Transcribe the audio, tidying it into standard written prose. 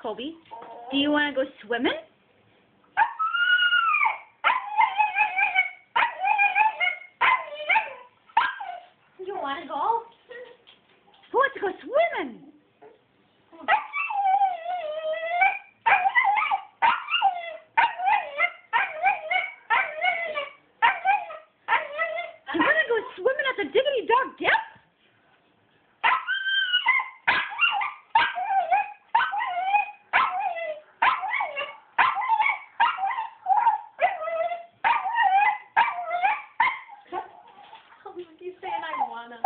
Coby? Do you want to go swimming? You want to go? Who wants to go swimming? You want to go swimming at the Diggity Dog Dip? He's saying I wanna.